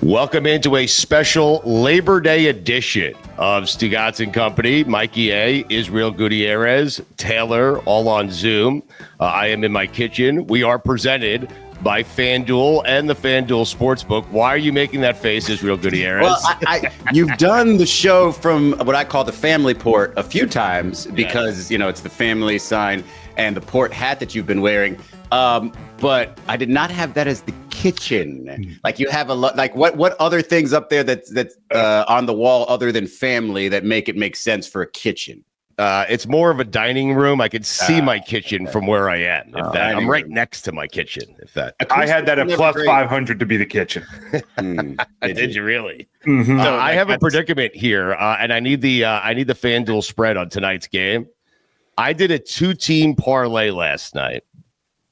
Welcome into a special Labor Day edition of Stugotz and Company. Mikey A, Israel Gutierrez, Taylor, all on Zoom. I am in my kitchen. We are presented by FanDuel and the FanDuel Sportsbook. Why are you making that face, Israel Gutierrez? Well, you've done the show from what I call the family port a few times because, it's the family sign and the port hat that you've been wearing. But I did not have that as the kitchen. Like you have a lot. Like what other things up there that's on the wall other than family that make sense for a kitchen? It's more of a dining room. I can see my kitchen from where I am. I'm right next to my kitchen. I had that at plus 500 to be the kitchen. Did you really? Mm-hmm. So I have a predicament here, and I need the FanDuel spread on tonight's game. I did a 2-team parlay last night.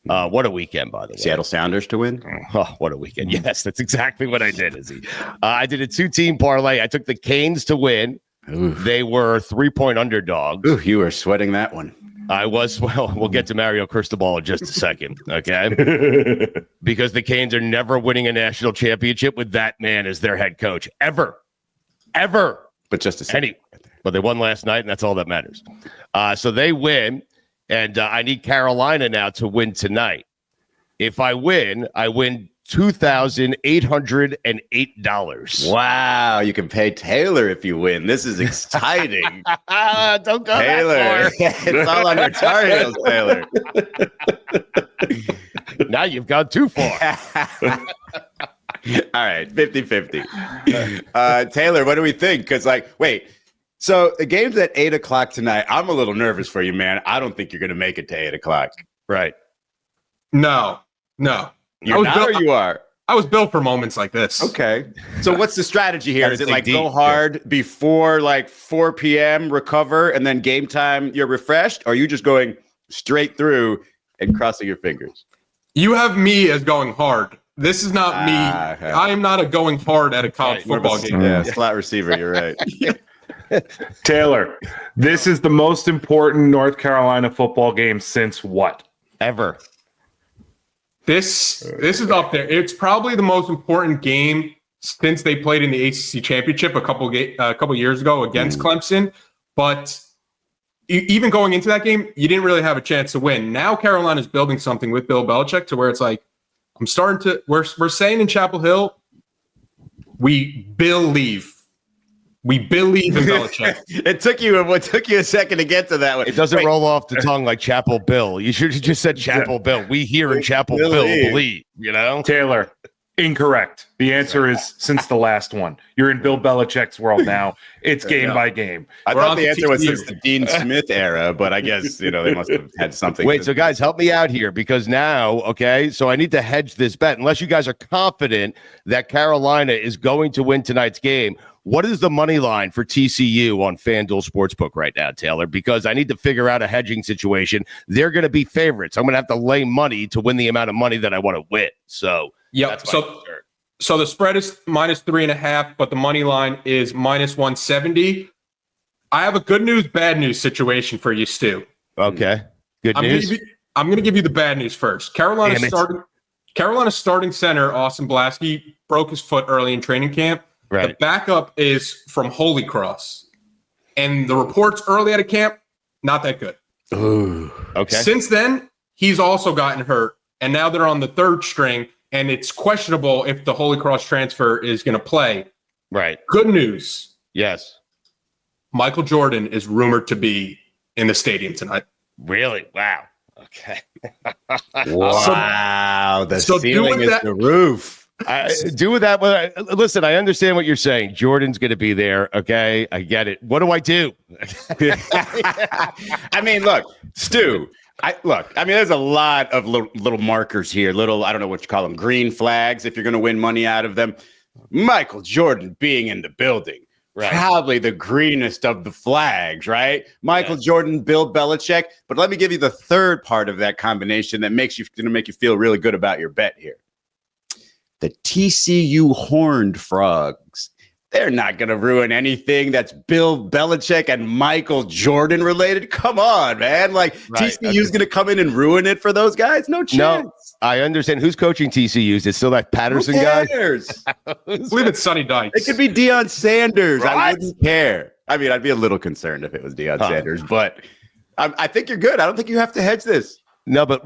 What a weekend, by the way. Seattle Sounders to win? Oh, what a weekend. Yes, that's exactly what I did, Izzy. I did a 2-team parlay. I took the Canes to win. Ooh. They were 3-point underdogs. Ooh, you were sweating that one. I was. Well, we'll get to Mario Cristobal in just a second, okay? Because the Canes are never winning a national championship with that man as their head coach. Ever. But just a second. But they won last night, and that's all that matters. So they win. And I need Carolina now to win tonight. If I win $2,808. Wow, you can pay Taylor if you win. This is exciting. Don't go Taylor. It's all on your Tar Heels, Taylor. Now you've gone too far. All right, 50-50. Taylor, what do we think? Because, so the game's at 8 o'clock tonight. I'm a little nervous for you, man. I don't think you're going to make it to 8 o'clock. Right. No. You're not, or you are? I was built for moments like this. Okay. So what's the strategy here? Is it go hard before 4 p.m., recover, and then game time you're refreshed? Or are you just going straight through and crossing your fingers? You have me as going hard. This is not me. Okay. I am not a going hard at a college football game. Yeah, slot receiver. You're right. Taylor, this is the most important North Carolina football game since what? Ever. This is up there. It's probably the most important game since they played in the ACC championship a couple years ago against Clemson. But even going into that game, you didn't really have a chance to win. Now Carolina's building something with Bill Belichick to where it's like, we're saying in Chapel Hill, we believe in Belichick. It took you a second to get to that one. It doesn't roll off the tongue like Chapel Bill. You should have just said Chapel Bill. We here in Chapel Bill believe, Taylor, incorrect. The answer is since the last one. You're in Bill Belichick's world now. It's game by game. I thought the answer was since the Dean Smith era, but I guess, they must have had something. Wait, so guys, help me out here because now, so I need to hedge this bet. Unless you guys are confident that Carolina is going to win tonight's game, what is the money line for TCU on FanDuel Sportsbook right now, Taylor? Because I need to figure out a hedging situation. They're going to be favorites. I'm going to have to lay money to win the amount of money that I want to win. So, yeah. So the spread is -3.5, but the money line is -170. I have a good news, bad news situation for you, Stu. Okay. Good news. I'm going to give you the bad news first. Carolina's starting center, Austin Blasky, broke his foot early in training camp. Right. The backup is from Holy Cross. And the reports early out of camp, not that good. Ooh. Okay. Since then, he's also gotten hurt. And now they're on the third string. And it's questionable if the Holy Cross transfer is going to play. Right. Good news. Yes. Michael Jordan is rumored to be in the stadium tonight. Really? Wow. Okay. Wow. The ceiling is the roof. Do with that. Listen, I understand what you're saying. Jordan's going to be there. Okay. I get it. What do I do? I mean, look, Stu. There's a lot of little markers here. I don't know what you call them, green flags, if you're going to win money out of them. Michael Jordan being in the building. Right. Probably the greenest of the flags, right? Michael Jordan, Bill Belichick. But let me give you the third part of that combination that going to make you feel really good about your bet here. The TCU Horned Frogs. They're not going to ruin anything that's Bill Belichick and Michael Jordan related. Come on, man. Like, TCU's going to come in and ruin it for those guys? No chance. No, I understand. Who's coaching TCU? Is it still that Patterson guy? I believe it's Sonny Dykes. It could be Deion Sanders. What? I wouldn't care. I mean, I'd be a little concerned if it was Deion Sanders, but I think you're good. I don't think you have to hedge this. No, but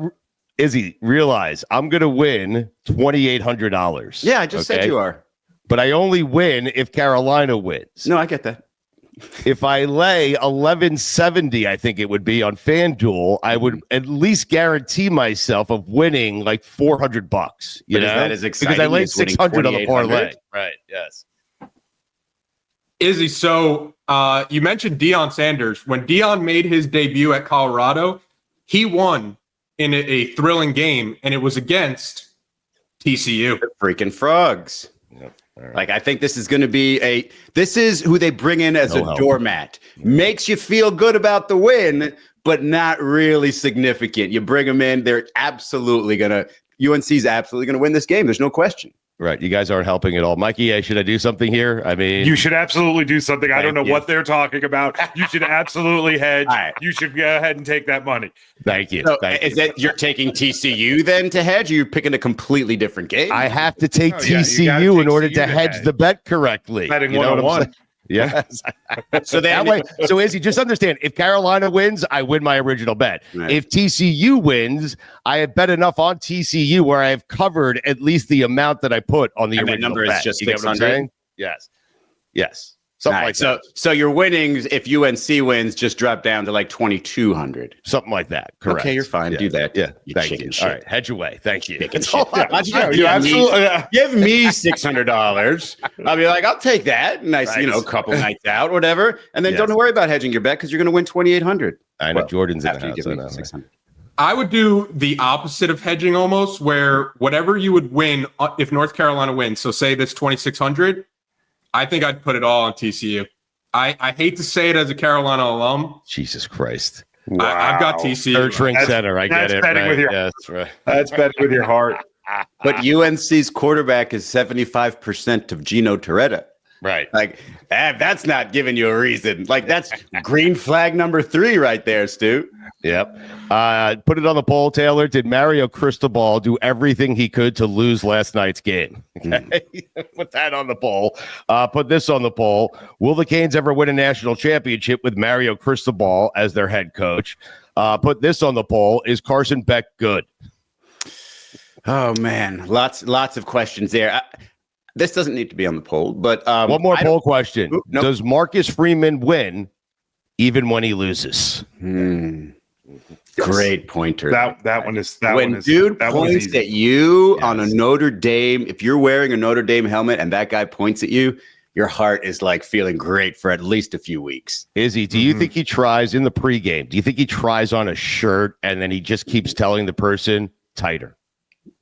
Izzy, realize I'm going to win $2,800. Yeah, I just said you are. But I only win if Carolina wins. No, I get that. If I lay 1170, I think it would be on FanDuel, I would at least guarantee myself of winning like $400. You know, that is exciting because I laid 600 on the parlay. Right. Yes. Izzy, so you mentioned Deion Sanders. When Deion made his debut at Colorado, he won in a thrilling game, and it was against TCU. The freaking Frogs. Yep. Right. Like, I think this is going to be this is who they bring in as a doormat. Makes you feel good about the win, but not really significant. You bring them in, they're absolutely going to, UNC's absolutely going to win this game. There's no question. Right. You guys aren't helping at all. Mikey, should I do something here? I mean, you should absolutely do something. I don't know what they're talking about. You should absolutely hedge. Right. You should go ahead and take that money. Thank you. So is that you're taking TCU then to hedge? Or you're picking a completely different game? I have to take you TCU gotta in take order CU to hedge the bet correctly. Betting You know what I'm 101. saying? Yes. So that way. So Izzy, just understand, if Carolina wins, I win my original bet. Right. If TCU wins, I have bet enough on TCU where I have covered at least the amount that I put on the And that original number is bet. just You get what I'm 600? saying? Yes. Something like that. So your winnings, if UNC wins, just drop down to like 2,200. Something like that. Correct. Okay, you're fine. Yeah. Do that. Yeah. You Thank chicken you. shit. All right. Hedge away. Thank you. Chicken That's shit. all I- Why don't you just You absolutely. give me $600. I'll be like, I'll take that. Nice, Right. couple nights out, whatever. And then Yes. don't worry about hedging your bet because you're going to win 2,800. I know Jordan's in After the you house. give I me know. 600. I would do the opposite of hedging almost, where whatever you would win if North Carolina wins, so say this 2,600, I think I'd put it all on TCU. I hate to say it as a Carolina alum. Jesus Christ. I've got TCU. Third string center. I get that's it. betting Right? with your- Yes, right. That's betting with your heart. But UNC's quarterback is 75% of Gino Toretta. Right. Like, that's not giving you a reason. Like, that's green flag number 3 right there, Stu. Yep. Put it on the poll, Taylor. Did Mario Cristobal do everything he could to lose last night's game? Okay. Put that on the poll. Put this on the poll. Will the Canes ever win a national championship with Mario Cristobal as their head coach? Put this on the poll. Is Carson Beck good? Oh, man. Lots of questions there. This doesn't need to be on the poll, but one more poll question. Oop, nope. Does Marcus Freeman win even when he loses? Great pointer. That one is that when one is dude that one is points easy. at you on a Notre Dame, if you're wearing a Notre Dame helmet and that guy points at you, your heart is like feeling great for at least a few weeks. Izzy, do you think he tries in the pregame? Do you think he tries on a shirt and then he just keeps telling the person tighter?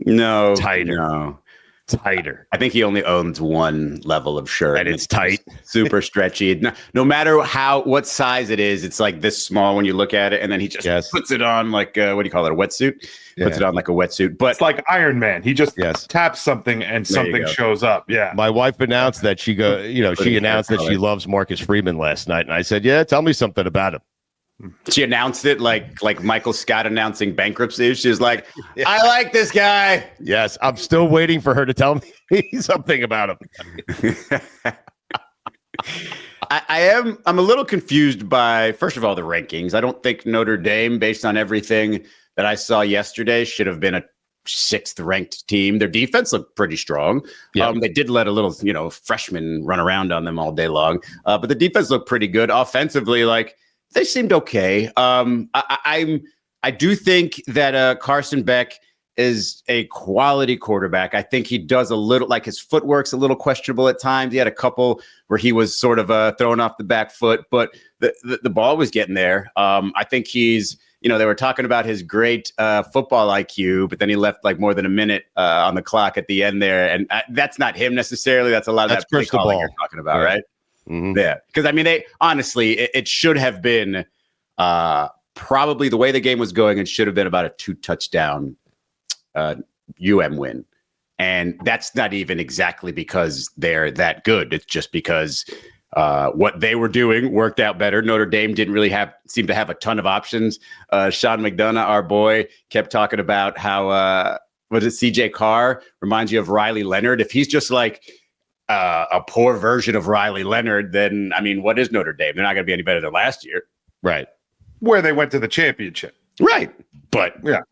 No, Tighter. No. Tighter. I think he only owns one level of shirt, And it's tight. super stretchy. No matter what size it is, it's like this small when you look at it, and then he just puts it on like what do you call it, a wetsuit? Puts it on like a wetsuit. But It's like Iron Man. He just Yes. taps something and There you something go. shoes up. Yeah. My wife announced that she announced that she loves Marcus Freeman last night. And I said, yeah, tell me something about him. she announced it like Michael Scott announcing bankruptcy. She's like, I like this guy. Yes, I'm still waiting for her to tell me something about him. I'm a little confused by, first of all, the rankings. I don't think Notre Dame, based on everything that I saw yesterday, should have been a 6th ranked team. Their defense looked pretty strong. Yeah. They did let a little, freshman run around on them all day long. But the defense looked pretty good. Offensively, like, they seemed okay. I do think that Carson Beck is a quality quarterback. I think he does a little, like, his footwork's a little questionable at times. He had a couple where he was sort of thrown off the back foot, but the ball was getting there. I think he's, they were talking about his great football IQ, but then he left like more than a minute on the clock at the end there. And that's not him necessarily. That's a lot of That's that play calling Cristobal. you're talking about, Yeah. right? Mhm. Yeah, because I mean, it should have been probably the way the game was going. It should have been about a 2-touchdown UM win. And that's not even exactly because they're that good. It's just because what they were doing worked out better. Notre Dame didn't really seem to have a ton of options. Sean McDonough, our boy, kept talking about how CJ Carr reminds you of Riley Leonard. If he's just like a poor version of Riley Leonard, then I mean, what is Notre Dame? They're not going to be any better than last year, right? Where they went to the championship, right? But yeah,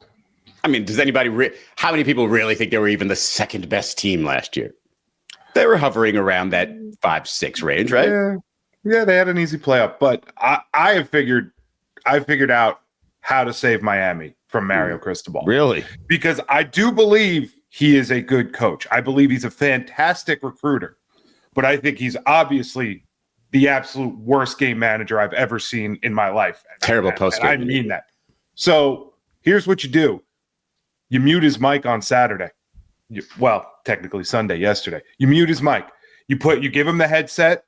I mean, does anybody? How many people really think they were even the second best team last year? They were hovering around that 5-6 range, right? Yeah, they had an easy playoff. But I have figured out how to save Miami from Mario Cristobal. Really? Because I do believe he is a good coach. I believe he's a fantastic recruiter. But I think he's obviously the absolute worst game manager I've ever seen in my life. Terrible post-game. I mean that. So here's what you do. You mute his mic on Saturday. Technically Sunday, yesterday. You mute his mic. You give him the headset,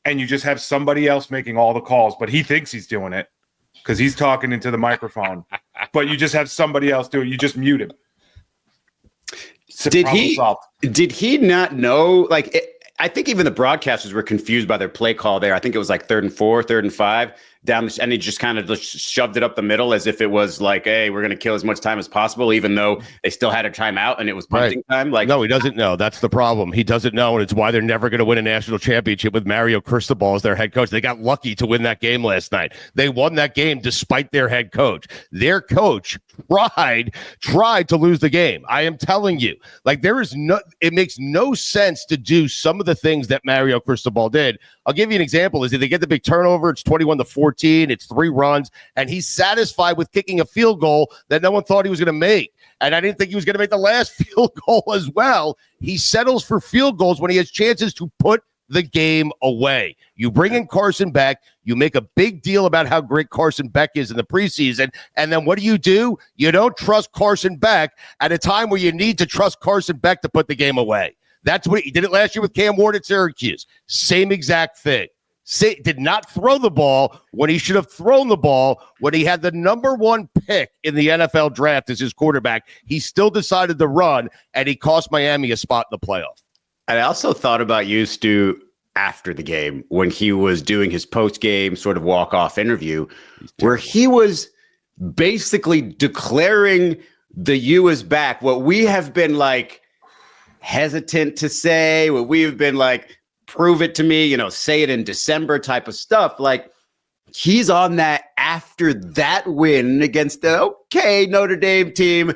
and you just have somebody else making all the calls, but he thinks he's doing it because he's talking into the microphone. But you just have somebody else do it. You just mute him. Did he not know? I think even the broadcasters were confused by their play call there. I think it was like 3rd and 4, 3rd and 5 down, and he just kind of just shoved it up the middle as if it was like, hey, we're going to kill as much time as possible, even though they still had a timeout and it was punting time. No, he doesn't know. That's the problem. He doesn't know, and it's why they're never going to win a national championship with Mario Cristobal as their head coach. They got lucky to win that game last night. They won that game despite their head coach. Their coach tried to lose the game. I am telling you, it makes no sense to do some of the things that Mario Cristobal did. I'll give you an example. Is they get the big turnover, it's 21-14, it's 3 runs, and he's satisfied with kicking a field goal that no one thought he was going to make. And I didn't think he was going to make the last field goal as well. He settles for field goals when he has chances to put the game away. You bring in Carson Beck, you make a big deal about how great Carson Beck is in the preseason, and then what do? You don't trust Carson Beck at a time where you need to trust Carson Beck to put the game away. That's what he did it last year with Cam Ward at Syracuse. Same exact thing. Did not throw the ball when he should have thrown the ball when he had the number 1 pick in the NFL draft as his quarterback. He still decided to run, and he cost Miami a spot in the playoff. I also thought about you, Stu, after the game when he was doing his post-game sort of walk-off interview where he was basically declaring the U is back. What we have been hesitant to say, what we've been prove it to me, say it in December type of stuff. He's on that after that win against the Notre Dame team.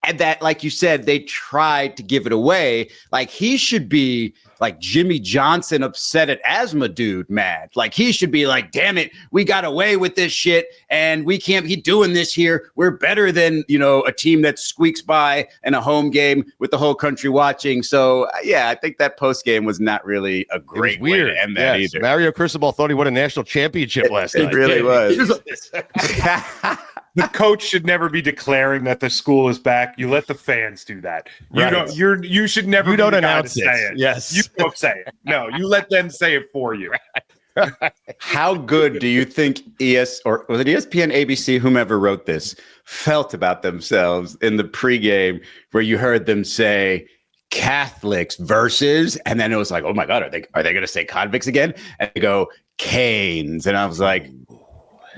And that, like you said, they tried to give it away. He should be like Jimmy Johnson upset at asthma dude mad. He should be like, damn it, we got away with this shit and we can't be doing this here. We're better than, a team that squeaks by in a home game with the whole country watching. So, yeah, I think that post game was not really a great way to end that either. Mario Cristobal thought he won a national championship last night. It really was. The coach should never be declaring that the school is back. You let the fans do that. You should never. You don't announce it. Yes, you don't say it. No, you let them say it for you. How good do you think or was it ESPN, ABC, whomever wrote this, felt about themselves in the pregame where you heard them say Catholics versus, and then it was like, oh my God, are they going to say convicts again? And they go Canes, and I was like,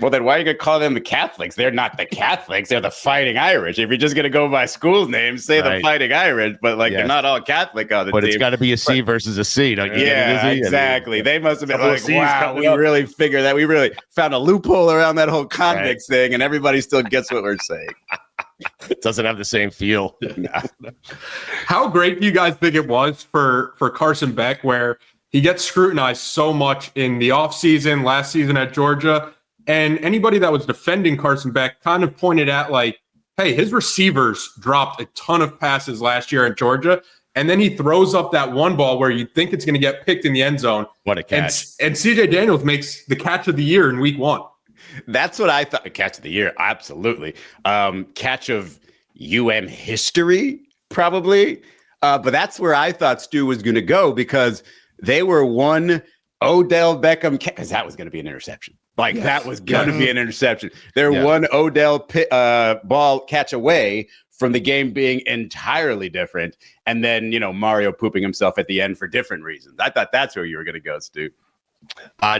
well, then why are you going to call them the Catholics? They're not the Catholics. They're the Fighting Irish. If you're just going to go by school names, say the Fighting Irish. But they're not all Catholic on the team. But it's got to be a C versus a C. Don't you get it, exactly. They must have been wow, we really figured that. We really found a loophole around that whole convicts thing, and everybody still gets what we're saying. It doesn't have the same feel. How great do you guys think it was for Carson Beck, where he gets scrutinized so much in the offseason, last season at Georgia? And anybody that was defending Carson Beck kind of pointed at hey, his receivers dropped a ton of passes last year at Georgia. And then he throws up that one ball where you think it's going to get picked in the end zone. What a catch. And CJ Daniels makes the catch of the year in week 1. That's what I thought. Catch of the year. Absolutely. Catch of UM history, probably. But that's where I thought Stu was going to go because they were one Odell Beckham, because that was going to be an interception. That was going to be an interception. They're one Odell ball catch away from the game being entirely different. And then, Mario pooping himself at the end for different reasons. I thought that's where you were going to go, Stu.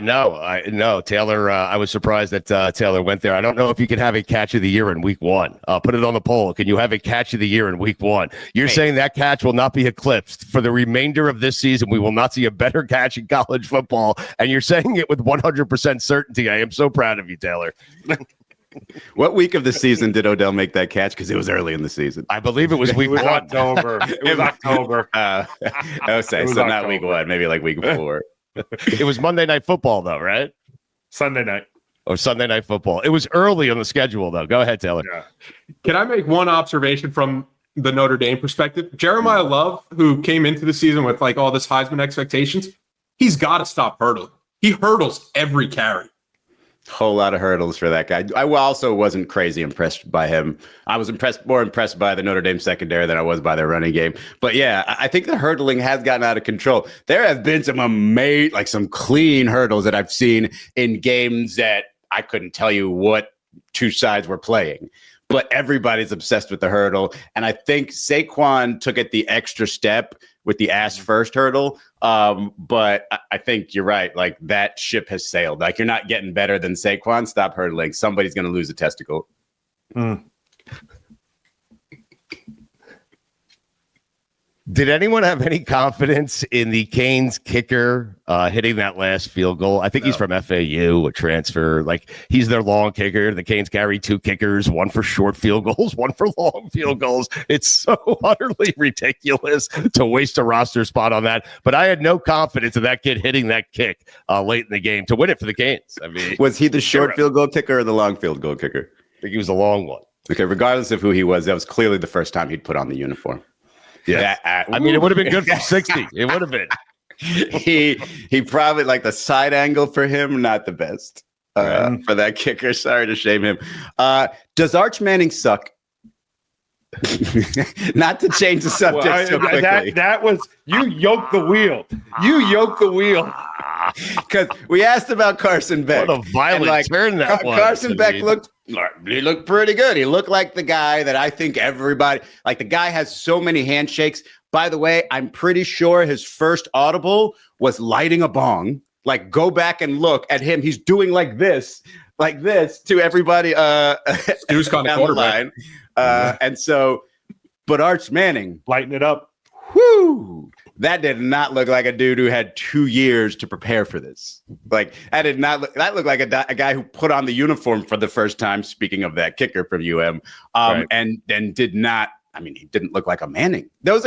No, Taylor. I was surprised that Taylor went there. I don't know if you can have a catch of the year in week 1. Put it on the poll. Can you have a catch of the year in week 1? You're saying that catch will not be eclipsed for the remainder of this season. We will not see a better catch in college football, and you're saying it with 100% certainty. I am so proud of you, Taylor. What week of the season did Odell make that catch? Because it was early in the season. I believe it was week 1. October. It was October. Okay, so not week 1, maybe like week 4. It was Monday Night Football, though, right? Sunday night. Or Sunday Night Football. It was early on the schedule, though. Go ahead, Taylor. Yeah. Can I make one observation from the Notre Dame perspective? Jeremiah Love, who came into the season with like all this Heisman expectations, he's got to stop hurdling. He hurdles every carry. Whole lot of hurdles for that guy. I also wasn't crazy impressed by him. I was more impressed by the Notre Dame secondary than I was by their running game. But yeah, I think the hurdling has gotten out of control. There have been some amazing, some clean hurdles that I've seen in games that I couldn't tell you what two sides were playing. But everybody's obsessed with the hurdle. And I think Saquon took it the extra step with the ass first hurdle. But I think you're right. Like, that ship has sailed. Like, you're not getting better than Saquon. Stop hurdling. Somebody's going to lose a testicle. Did anyone have any confidence in the Canes kicker hitting that last field goal? I think he's from FAU, a transfer. Like, he's their long kicker. The Canes carry 2 kickers, one for short field goals, one for long field goals. It's so utterly ridiculous to waste a roster spot on that. But I had no confidence in that kid hitting that kick late in the game to win it for the Canes. I mean, was he the short field goal kicker or the long field goal kicker? I think he was the long one. Okay, regardless of who he was, that was clearly the first time he'd put on the uniform. Yeah, I mean, it would have been good for 60. It would have been. He probably, like, the side angle for him, not the best for that kicker. Sorry to shame him. Does Arch Manning suck? Not to change the subject so quickly. That was, you yoked the wheel. You yoked the wheel. Because we asked about Carson Beck. What a violent turn that was. Carson Beck looked pretty good. He looked like the guy that I think everybody, like, the guy has so many handshakes. By the way, I'm pretty sure his first audible was lighting a bong. Like, go back and look at him. He's doing like this to everybody. Stu's kind of quarterback. And so, but Arch Manning, Lighten it up. whoo, that did not look like a dude who had 2 years to prepare for this. Like, that did not look, that looked like a guy who put on the uniform for the first time. Speaking of that kicker from UM, and did not, I mean, he didn't look like a Manning. There was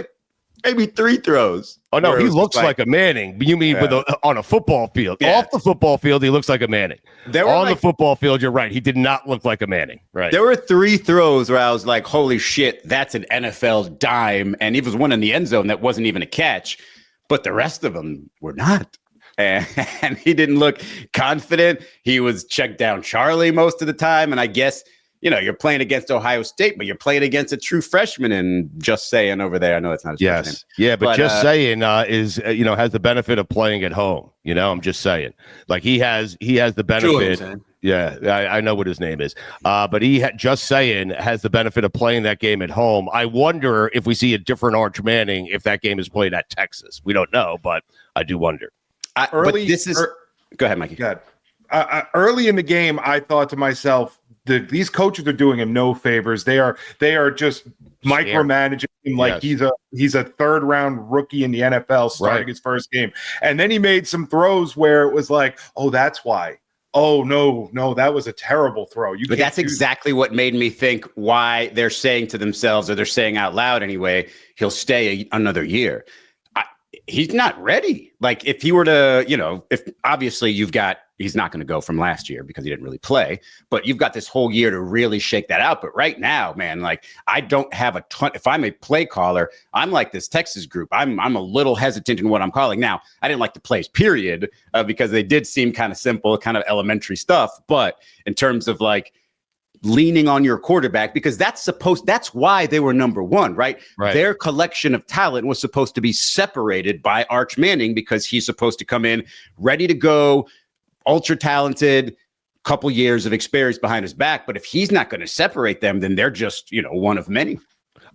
maybe 3 throws. Oh, no, he looks like a Manning. You mean on a football field? Yeah. Off the football field, he looks like a Manning. On the football field, you're right. He did not look like a Manning. Right. There were 3 throws where I was like, holy shit, that's an NFL dime. And he was one in the end zone that wasn't even a catch. But the rest of them were not. And he didn't look confident. He was checked down Charlie most of the time. And I guess, you're playing against Ohio State, but you're playing against a true freshman and Just Saying over there. I know it's not his first name. Yeah, but Just Saying is, has the benefit of playing at home. I'm just saying. Like, he has the benefit. Yeah, I know what his name is. But Just Saying has the benefit of playing that game at home. I wonder if we see a different Arch Manning if that game is played at Texas. We don't know, but I do wonder. Go ahead, Mikey. Go ahead. Early in the game, I thought to myself, these coaches are doing him no favors. They are just micromanaging him like he's a 3rd round rookie in the NFL starting his first game. And then he made some throws where it was like, oh, that's why. Oh, no, that was a terrible throw. But that's exactly what made me think why they're saying to themselves, or they're saying out loud anyway, he'll stay another year. He's not ready. Like, if he were to, if obviously he's not going to go from last year because he didn't really play, but you've got this whole year to really shake that out. But right now, man, like, I don't have a ton. If I'm a play caller, I'm like this Texas group. I'm a little hesitant in what I'm calling. Now, I didn't like the plays, period, because they did seem kind of simple, kind of elementary stuff. But in terms of, like, leaning on your quarterback, because that's why they were number 1, right? Their collection of talent was supposed to be separated by Arch Manning because he's supposed to come in ready to go, ultra talented, couple years of experience behind his back. But if he's not going to separate them, then they're just, one of many.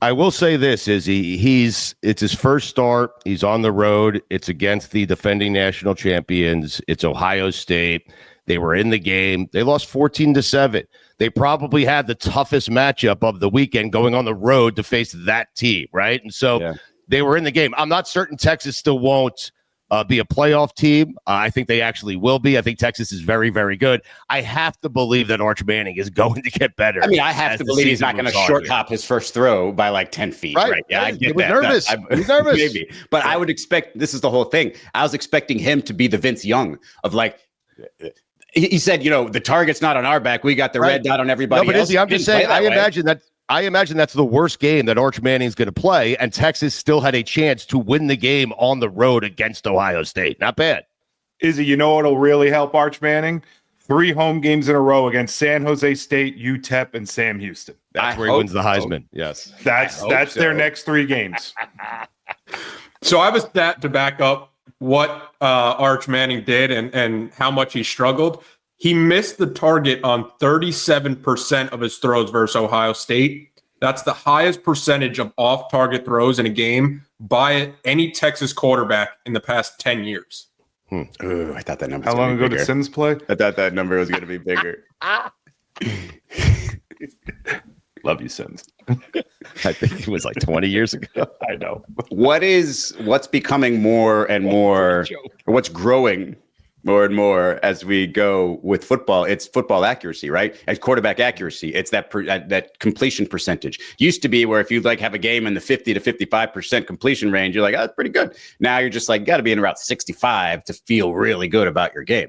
I will say this, Izzy. It's his first start. He's on the road. It's against the defending national champions. It's Ohio State. They were in the game. They lost 14-7. They probably had the toughest matchup of the weekend going on the road to face that team, right? And so they were in the game. I'm not certain Texas still won't be a playoff team. I think they actually will be. I think Texas is very, very good. I have to believe that Arch Manning is going to get better. I mean, I have to believe he's not going to short hop his first throw by like 10 feet. Right. Yeah, I get he was that. nervous. He was nervous. Maybe. But I would expect, this is the whole thing. I was expecting him to be the Vince Young of like, he said, the target's not on our back. We got the red dot on everybody else. Izzy, I'm just saying, I imagine that's the worst game that Arch Manning's going to play, and Texas still had a chance to win the game on the road against Ohio State. Not bad. Izzy, you know what'll really help Arch Manning? 3 home games in a row against San Jose State, UTEP, and Sam Houston. That's where he wins the Heisman. So. Yes. That's their next 3 games. So I have a stat to back up what Arch Manning did and how much he struggled. He missed the target on 37% of his throws versus Ohio State. That's the highest percentage of off-target throws in a game by any Texas quarterback in the past 10 years. Ooh, I thought that number. How long ago did Sims play? I thought that number was going to be bigger. Love you, Sims. I think it was like 20 years ago. I know. What's becoming more and more, or what's growing more and more as we go with football? It's football accuracy, right? As quarterback accuracy, it's that completion percentage. Used to be where if you like have a game in the 50 to 55% completion range, you're like, oh, that's pretty good. Now you're just like, got to be in around 65 to feel really good about your game.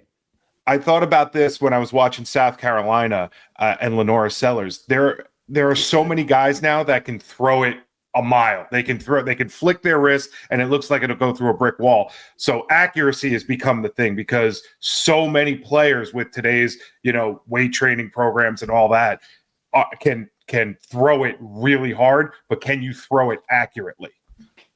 I thought about this when I was watching South Carolina and Lenora Sellers. There are so many guys now that can throw it a mile. They can flick their wrist and it looks like it'll go through a brick wall. So accuracy has become the thing because so many players with today's, weight training programs and all that can throw it really hard, but can you throw it accurately?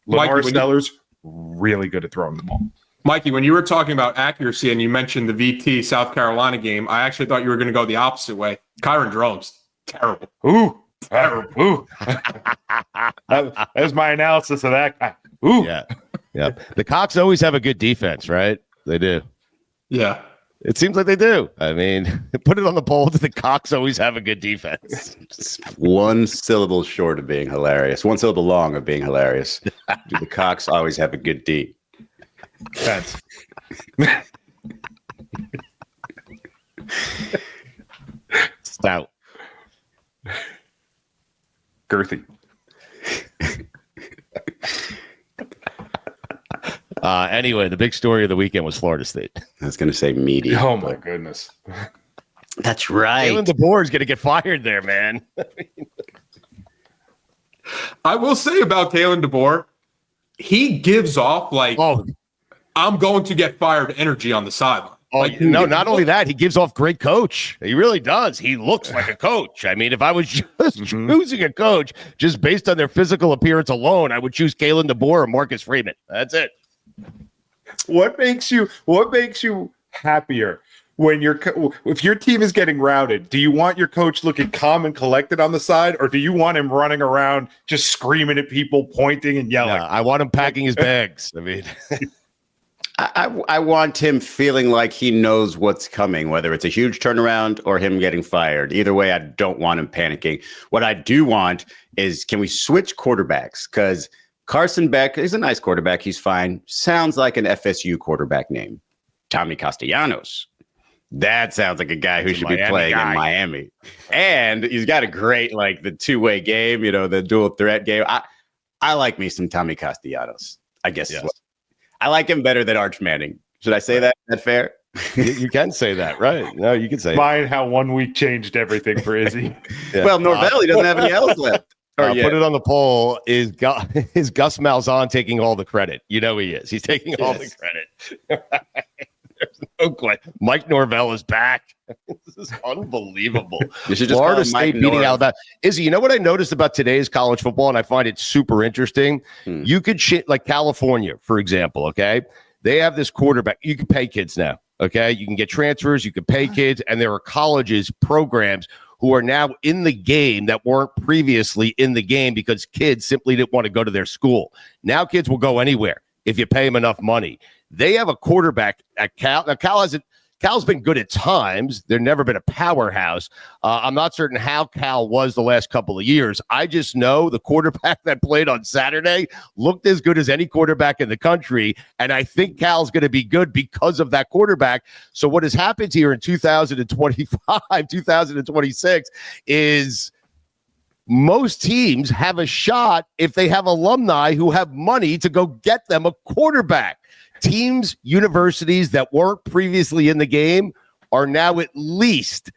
Lamar Steller's really good at throwing the ball. Mikey, when you were talking about accuracy and you mentioned the VT South Carolina game, I actually thought you were going to go the opposite way. Kyron Drones, terrible. Ooh. Ooh. That was my analysis of that guy. Ooh. Yeah. The Cox always have a good defense, right? They do. Yeah. It seems like they do. I mean, put it on the poll. Do the Cox always have a good defense? Just 1 syllable short of being hilarious. 1 syllable long of being hilarious. Do the Cox always have a good D? That's stout. Girthy. Anyway, the big story of the weekend was Florida State. I was going to say meaty. Oh, my goodness. That's right. Kalen DeBoer is going to get fired there, man. I will say about Kalen DeBoer, he gives off I'm going to get fired energy on the sideline. Oh, no, not only that, he gives off great coach. He really does. He looks like a coach. I mean, if I was just choosing a coach just based on their physical appearance alone, I would choose Kalen DeBoer or Marcus Freeman. That's it. What makes you happier when if your team is getting routed? Do you want your coach looking calm and collected on the side, or do you want him running around just screaming at people, pointing and yelling? Yeah, I want him packing his bags. I mean, I want him feeling like he knows what's coming, whether it's a huge turnaround or him getting fired. Either way, I don't want him panicking. What I do want is, can we switch quarterbacks? Because Carson Beck is a nice quarterback. He's fine. Sounds like an FSU quarterback name. Tommy Castellanos. That sounds like a guy who should be playing in Miami. And he's got a great, the two-way game, the dual threat game. I like me some Tommy Castellanos, I guess. Yes. I like him better than Arch Manning. Should I say that? Is that fair? You can say that, right? No, you can say Mind how 1 week changed everything for Izzy. Yeah. Well, Norvell, he doesn't have any else left. Put it on the poll. Is Gus Malzahn taking all the credit? He is. He's taking all the credit. There's no question. Mike Norvell is back. This is unbelievable. Florida State beating Alabama. Izzy, you know what I noticed about today's college football, and I find it super interesting? You could like California, for example, okay? They have this quarterback. You can pay kids now, okay? You can get transfers. You can pay kids, and there are colleges, programs who are now in the game that weren't previously in the game because kids simply didn't want to go to their school. Now kids will go anywhere if you pay them enough money. They have a quarterback at Cal. Now, Cal's been good at times. They've never been a powerhouse. I'm not certain how Cal was the last couple of years. I just know the quarterback that played on Saturday looked as good as any quarterback in the country, and I think Cal's going to be good because of that quarterback. So what has happened here in 2025, 2026 is most teams have a shot if they have alumni who have money to go get them a quarterback. Teams, universities that weren't previously in the game are now at least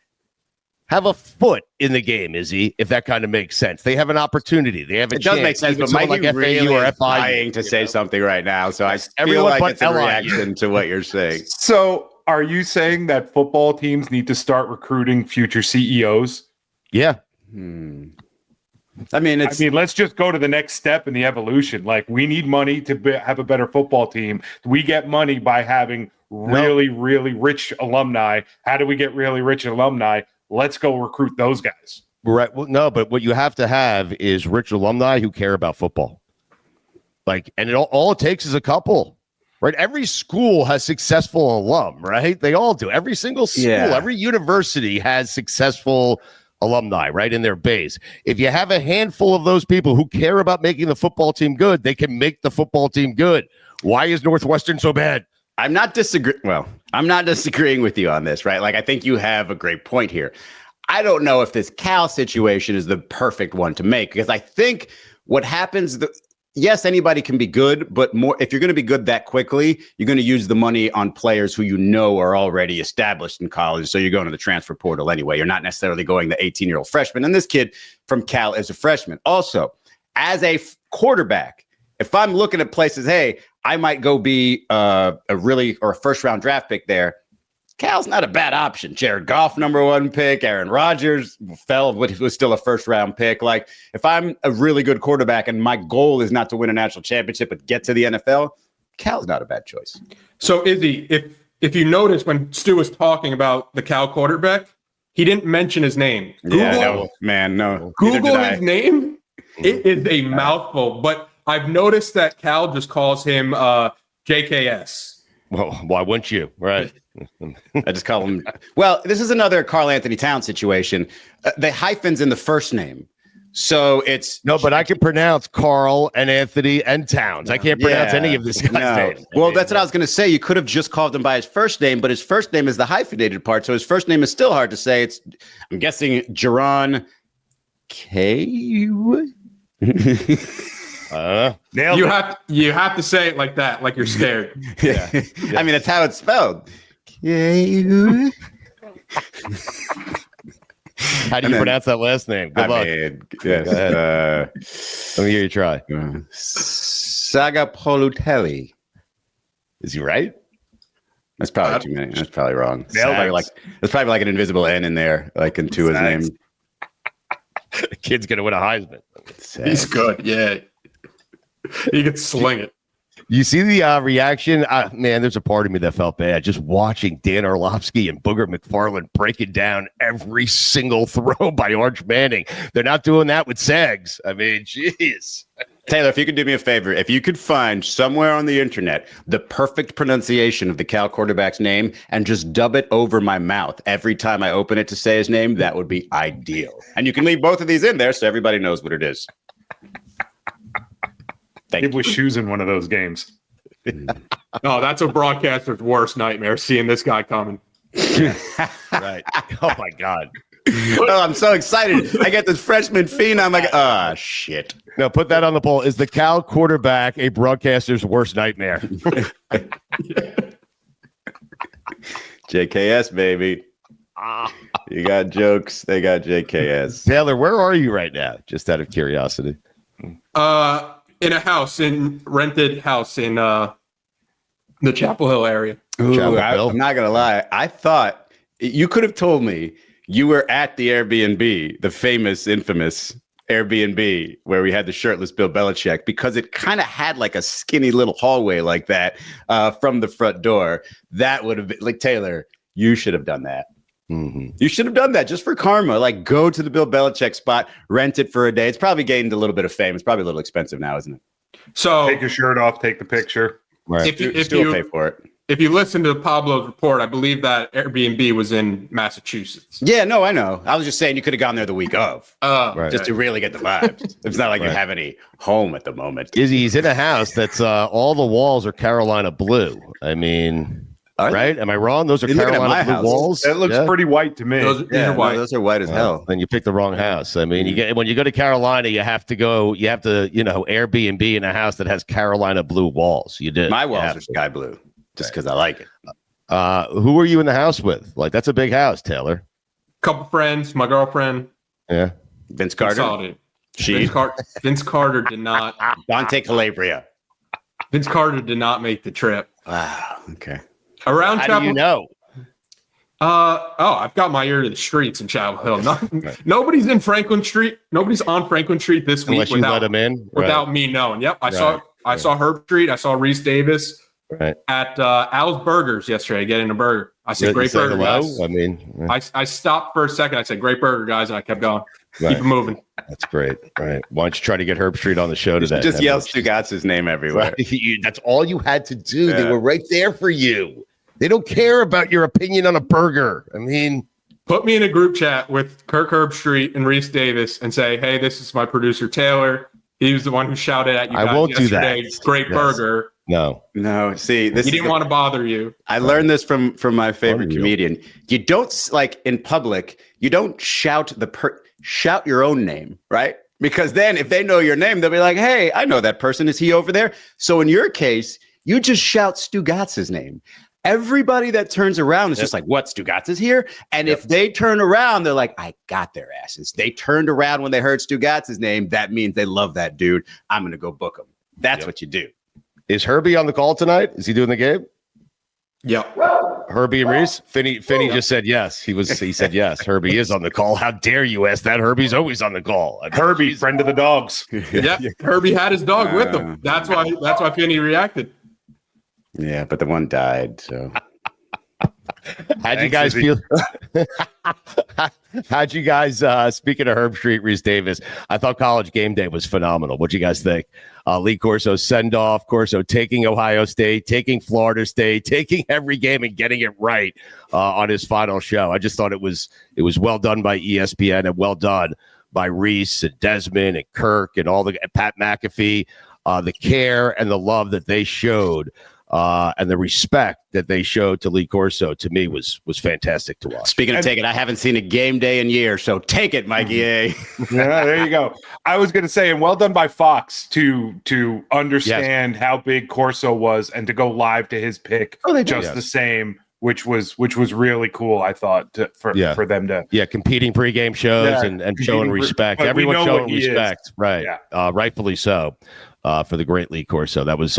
have a foot in the game, Izzy, if that kind of makes sense. They have an opportunity. They have a chance. It does make sense, but Mike like really or is trying to say something right now, so I feel like it's a reaction to what you're saying. So are you saying that football teams need to start recruiting future CEOs? Yeah. I mean, let's just go to the next step in the evolution. Like, we need money to have a better football team. We get money by having really rich alumni. How do we get really rich alumni? Let's go recruit those guys. Right. Well, no, but what you have to have is rich alumni who care about football. Like, and all it takes is a couple. Right. Every school has successful alum, right? They all do. Every single school, every university has successful alumni, right, in their base. If you have a handful of those people who care about making the football team good, they can make the football team good. Why is Northwestern so bad? I'm not disagreeing with you on this, right? Like, I think you have a great point here. I don't know if this Cal situation is the perfect one to make, because I think what happens, yes, anybody can be good, but more if you're going to be good that quickly, you're going to use the money on players who you know are already established in college. So you're going to the transfer portal anyway. You're not necessarily going the 18-year-old freshman. And this kid from Cal is a freshman. Also, as a quarterback, if I'm looking at places, hey, I might go be a first-round draft pick there. Cal's not a bad option. Jared Goff, number 1 pick. Aaron Rodgers was still a first-round pick. Like, if I'm a really good quarterback and my goal is not to win a national championship but get to the NFL, Cal's not a bad choice. So, Izzy, if you notice when Stu was talking about the Cal quarterback, he didn't mention his name. No. Google his name. It is a mouthful. But I've noticed that Cal just calls him JKS. Well, why wouldn't you? Right. I just call him. Well, this is another Karl Anthony Towns situation. The hyphens in the first name. So it's no, but I can pronounce Carl and Anthony and Towns. I can't pronounce any of this guy's name. Well, that's what I was going to say. You could have just called him by his first name, but his first name is the hyphenated part. So his first name is still hard to say. I'm guessing Jaron K. You have to say it like that, like you're scared. Yeah. I mean, that's how it's spelled. How do you pronounce that last name? Good luck. Yes. Let me hear you try. Sagapolutelli. Is he right? That's probably too many. That's probably wrong. There's probably like an invisible N in there, like into his name. The kid's gonna win a Heisman. He's good. Yeah. He can sling it. You see the reaction? Man, there's a part of me that felt bad just watching Dan Orlovsky and Booger McFarland breaking down every single throw by Arch Manning. They're not doing that with Sags. I mean, jeez. Taylor, if you could do me a favor, if you could find somewhere on the internet the perfect pronunciation of the Cal quarterback's name and just dub it over my mouth every time I open it to say his name, that would be ideal. And you can leave both of these in there so everybody knows what it is. It was shoes in one of those games. No, that's a broadcaster's worst nightmare, seeing this guy coming. Right. Oh, my God. Oh, I'm so excited. I get this freshman phenom. I'm like, shit. No, put that on the poll. Is the Cal quarterback a broadcaster's worst nightmare? JKS, baby. You got jokes. They got JKS. Taylor, where are you right now? Just out of curiosity. In a rented house in the Chapel Hill area. Ooh, I'm not going to lie. I thought you could have told me you were at the Airbnb, the famous, infamous Airbnb where we had the shirtless Bill Belichick, because it kind of had like a skinny little hallway like that from the front door. That would have been like, Taylor, you should have done that. You should have done that just for karma. Like, go to the Bill Belichick spot, rent it for a day. It's probably gained a little bit of fame. It's probably a little expensive now, isn't it? So Take your shirt off, take the picture. Right. if you pay for it. If you listen to Pablo's report, I believe that Airbnb was in Massachusetts. Yeah, no, I know. I was just saying you could have gone there the week of, just to really get the vibes. It's not like you have any home at the moment. Izzy's in a house that's all the walls are Carolina blue. I mean, right? Am I wrong? Those are Carolina blue walls. It looks pretty white to me. Those are white. Those are white as hell. Then you picked the wrong house. I mean, when you go to Carolina, you have to Airbnb in a house that has Carolina blue walls. You did. My walls are sky blue. Just because I like it. Who were you in the house with? Like, that's a big house, Taylor. Couple friends, my girlfriend. Yeah. Vince Carter. Vince Carter did not. Dante Calabria. Vince Carter did not make the trip. Wow. Okay. Around How Chapel. do you know? I've got my ear to the streets in Chapel Hill. Nobody's in Franklin Street. Nobody's on Franklin Street this week Unless you let them in without me knowing. Yep. I saw Herb Street. I saw Reese Davis. Right. At Al's Burgers yesterday, getting a burger. I said, "Great burger, guys." I mean, I stopped for a second. I said, "Great burger, guys," and I kept going. Right. Keep it moving. That's great. Right. Why don't you try to get Herb Street on the show today? Just yell Stugotz's name everywhere. Right. That's all you had to do. Yeah. They were right there for you. They don't care about your opinion on a burger. I mean, put me in a group chat with Kirk Herbstreit and Reese Davis and say, "Hey, this is my producer Taylor. He was the one who shouted at you guys yesterday. Great burger." No. See, he didn't want to bother you. I learned this from my favorite comedian. You don't, like, in public, you don't shout shout your own name, right? Because then if they know your name, they'll be like, "Hey, I know that person. Is he over there?" So in your case, you just shout Stugotz's name. Everybody that turns around is just like, "What, Stugotz is here?" And if they turn around, they're like, "I got their asses." They turned around when they heard Stugotz's name. That means they love that dude. I'm going to go book him. That's what you do. Is Herbie on the call tonight? Is he doing the game? Yeah. Herbie and Reese? Finney just said yes. He said yes. Herbie is on the call. How dare you ask that? Herbie's always on the call. Herbie, friend of the dogs. Yeah. Herbie had his dog with him. That's why Finney reacted. Yeah, but the one died, so. How'd you guys feel? How'd you guys, speaking of Herb Street, Reese Davis, I thought College Game Day was phenomenal. What'd you guys think? Lee Corso send off, Corso taking Ohio State, taking Florida State, taking every game and getting it right on his final show. I just thought it was well done by ESPN and well done by Reese and Desmond and Kirk and Pat McAfee, the care and the love that they showed. And the respect that they showed to Lee Corso, to me, was fantastic to watch. Speaking of taking, I haven't seen a game day in years, so take it, Mikey A. Yeah, there you go. I was going to say, and well done by Fox to understand how big Corso was and to go live to his pick the same, which was really cool. I thought for them to competing pregame shows and showing respect. Everyone showing respect, right? Yeah. Rightfully so. For the great Lee Corso. That was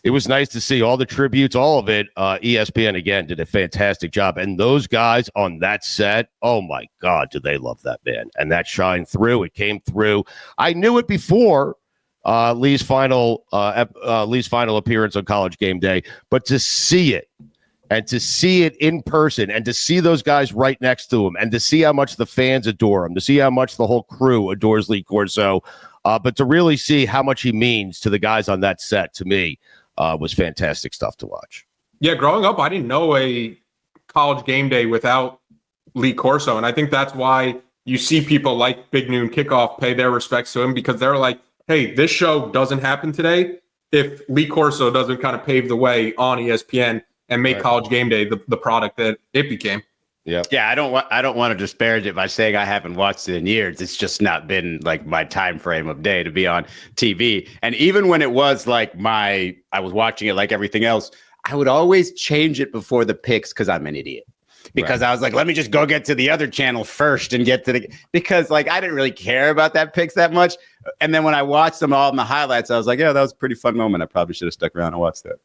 it was nice to see all the tributes, all of it. ESPN again did a fantastic job, and those guys on that set, oh my God, do they love that man? And that shined through. It came through. I knew it before Lee's final appearance on College Game Day, but to see it and to see it in person and to see those guys right next to him and to see how much the fans adore him, to see how much the whole crew adores Lee Corso. But to really see how much he means to the guys on that set, to me, was fantastic stuff to watch. Yeah, growing up, I didn't know a College Game Day without Lee Corso. And I think that's why you see people like Big Noon Kickoff pay their respects to him, because they're like, hey, this show doesn't happen today if Lee Corso doesn't kind of pave the way on ESPN and make College Game Day the product that it became. Yeah, I don't want to disparage it by saying I haven't watched it in years. It's just not been like my time frame of day to be on TV. And even when it was like I was watching it like everything else, I would always change it before the picks because I'm an idiot. Because I was like, let me just go get to the other channel first and get to because like I didn't really care about that picks that much. And then when I watched them all in the highlights, I was like, yeah, that was a pretty fun moment. I probably should have stuck around and watched that.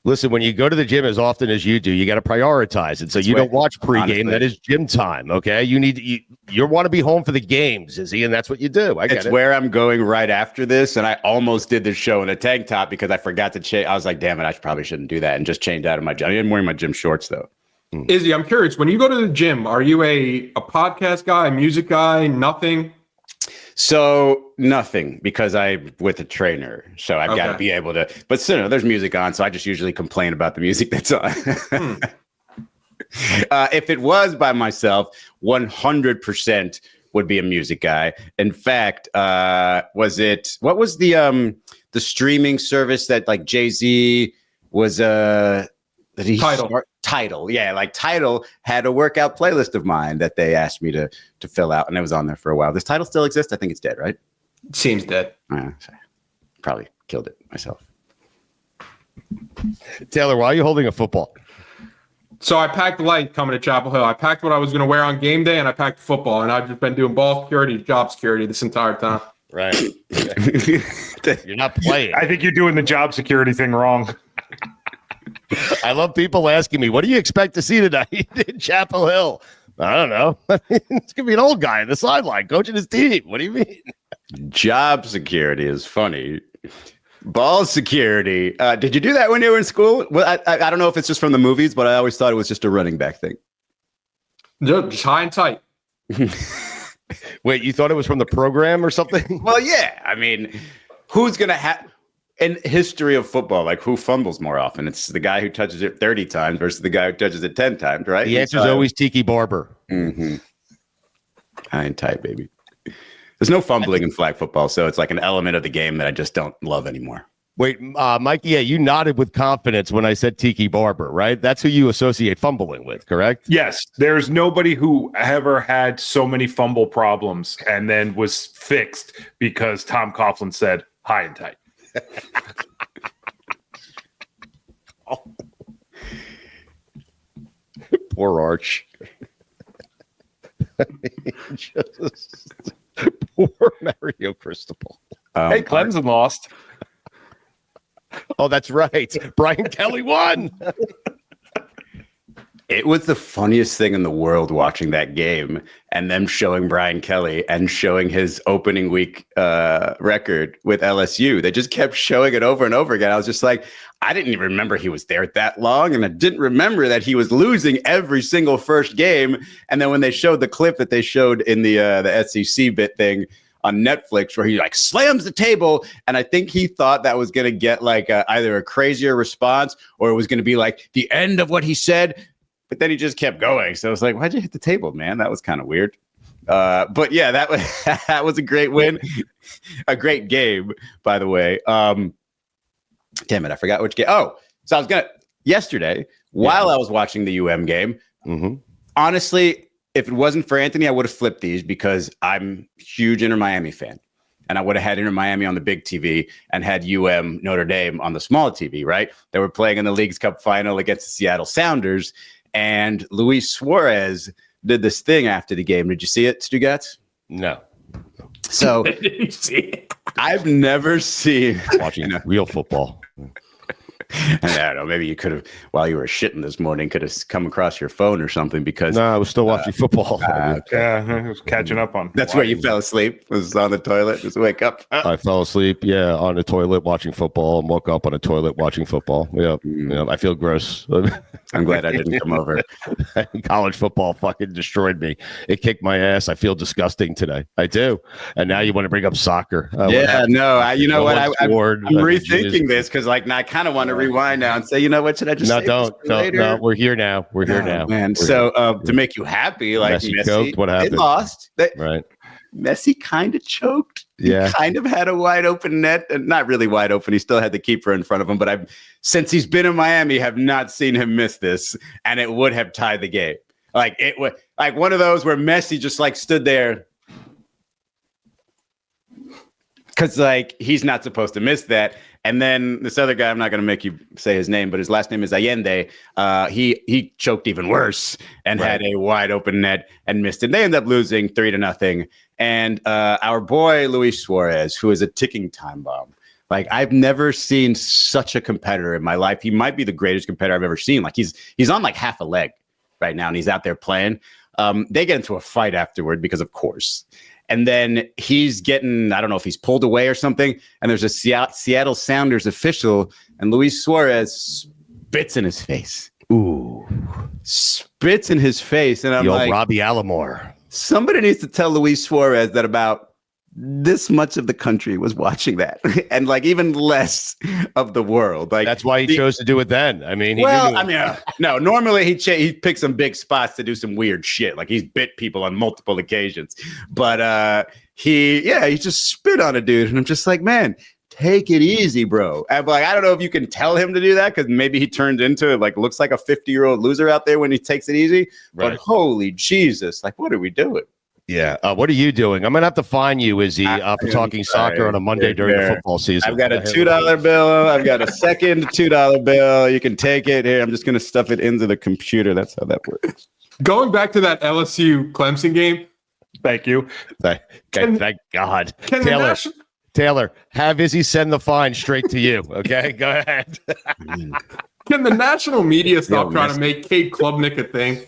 Listen, when you go to the gym as often as you do, you got to prioritize it. So you don't watch pregame. Honestly. That is gym time. Okay. You want to be home for the games, Izzy, and that's what you do. I get it. It's where I'm going right after this. And I almost did this show in a tank top because I forgot to change. I was like, damn it, I probably shouldn't do that and just change out of my gym. I'm wearing my gym shorts though. Izzy, I'm curious. When you go to the gym, are you a podcast guy, a music guy, nothing? So nothing, because I'm with a trainer, so I've got to be able to. But still, there's music on, so I just usually complain about the music that's on. If it was by myself, 100% would be a music guy. In fact, what was the streaming service that like Jay-Z was Tidal. Yeah, like Tidal had a workout playlist of mine that they asked me to fill out, and it was on there for a while. Does Tidal still exist? I think it's dead, right? Seems dead. Probably killed it myself. Taylor, why are you holding a football? So I packed light coming to Chapel Hill. I packed what I was going to wear on game day, and I packed football, and I've just been doing ball security, job security this entire time. Right. You're not playing. I think you're doing the job security thing wrong. I love people asking me, what do you expect to see tonight in Chapel Hill? I don't know. It's going to be an old guy on the sideline coaching his team. What do you mean? Job security is funny. Ball security. Did you do that when you were in school? Well, I don't know if it's just from the movies, but I always thought it was just a running back thing. No, just high and tight. Wait, you thought it was from the program or something? Well, yeah. I mean, who's going to have... In history of football, like who fumbles more often? It's the guy who touches it 30 times versus the guy who touches it 10 times, right? The answer is always Tiki Barber. Mm-hmm. High and tight, baby. There's no fumbling in flag football, so it's like an element of the game that I just don't love anymore. Wait, Mike, yeah, you nodded with confidence when I said Tiki Barber, right? That's who you associate fumbling with, correct? Yes. There's nobody who ever had so many fumble problems and then was fixed because Tom Coughlin said high and tight. Poor Arch. Poor Mario Cristobal. Hey, Clemson lost. Oh, that's right. Brian Kelly won. It was the funniest thing in the world watching that game and them showing Brian Kelly and showing his opening week record with LSU. They just kept showing it over and over again. I was just like, I didn't even remember he was there that long. And I didn't remember that he was losing every single first game. And then when they showed the clip that they showed in the SEC bit thing on Netflix, where he like slams the table, and I think he thought that was going to get like either a crazier response or it was going to be like the end of what he said. But then he just kept going. So I was like, why'd you hit the table, man? That was kind of weird. But yeah, that was a great win. A great game, by the way. Damn it, I forgot which game. Oh, so I was yesterday, while I was watching the UM game, honestly, if it wasn't for Anthony, I would have flipped these because I'm a huge Inter Miami fan. And I would have had Inter Miami on the big TV and had UM Notre Dame on the small TV, right? They were playing in the Leagues Cup final against the Seattle Sounders. And Luis Suarez did this thing after the game. Did you see it, Stugotz? No. So I've never seen watching real football. And I don't know, maybe you could have, while you were shitting this morning, could have come across your phone or something because... No, I was still watching football. Yeah, I was catching up on... That's where you fell asleep, was on the toilet, just wake up. I fell asleep, on the toilet watching football and woke up on a toilet watching football. Yeah, I feel gross. I'm glad I didn't come over. College football fucking destroyed me. It kicked my ass. I feel disgusting today. I do. And now you want to bring up soccer. You know what? I'm rethinking this because like I kind of want to rewind now and say, you know what, should I just No, we're here now. We're here now. Man. To make you happy, like Messi choked. What happened? They lost. Right. Messi kind of choked. Yeah. He kind of had a wide open net, and not really wide open. He still had the keeper in front of him, but since he's been in Miami, have not seen him miss this, and it would have tied the game. Like it would, like one of those where Messi just like stood there. Because like he's not supposed to miss that. And then this other guy, I'm not going to make you say his name, but his last name is Allende. He choked even worse and had a wide open net and missed it. They end up losing 3-0. And our boy Luis Suarez, who is a ticking time bomb. Like I've never seen such a competitor in my life. He might be the greatest competitor I've ever seen. Like he's on like half a leg right now, and he's out there playing. They get into a fight afterward because, of course. And then he's getting, I don't know if he's pulled away or something. And there's a Seattle Sounders official, and Luis Suarez spits in his face. Ooh. spits in his face, and I'm Yo, like, Robbie Alomar. somebody needs to tell Luis Suarez that about this much of the country was watching that, and like even less of the world. Like That's why he chose to do it then. I mean, no. Normally he picks some big spots to do some weird shit. Like he's bit people on multiple occasions, but he just spit on a dude, and I'm just like, man, take it easy, bro. And like, I don't know if you can tell him to do that because maybe he turned into like looks like a 50-year-old loser out there when he takes it easy. Right. But holy Jesus, like, what are we doing? Yeah. What are you doing? I'm gonna have to fine you, Izzy, for talking soccer on a Monday during the football season. I've got a $2 bill. I've got a second $2 bill. You can take it. Here, I'm just gonna stuff it into the computer. That's how that works. Going back to that LSU Clemson game. Thank you. Thank God. Can Taylor, have Izzy send the fine straight to you. Okay, go ahead. Can the national media stop trying to make Cade Klubnik a thing?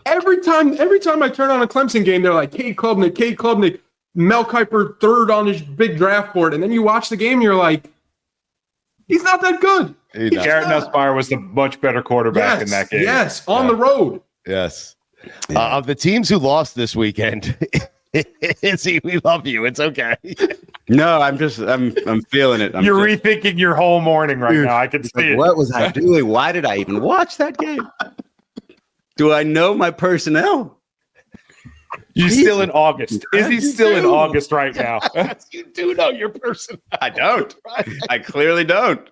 Every time I turn on a Clemson game, they're like, Cade Klubnik, Mel Kiper third on his big draft board. And then you watch the game and you're like, he's not that good. Garrett Nussmeier was the much better quarterback in that game. Yes, on the road. Yes. Of the teams who lost this weekend, Izzy, we love you. It's okay. No, I'm feeling it. You're rethinking your whole morning right now. I can see it. What was I doing? Why did I even watch that game? Do I know my personnel? You're still in August. Izzy's still in August right now. You do know your person. I don't. I clearly don't.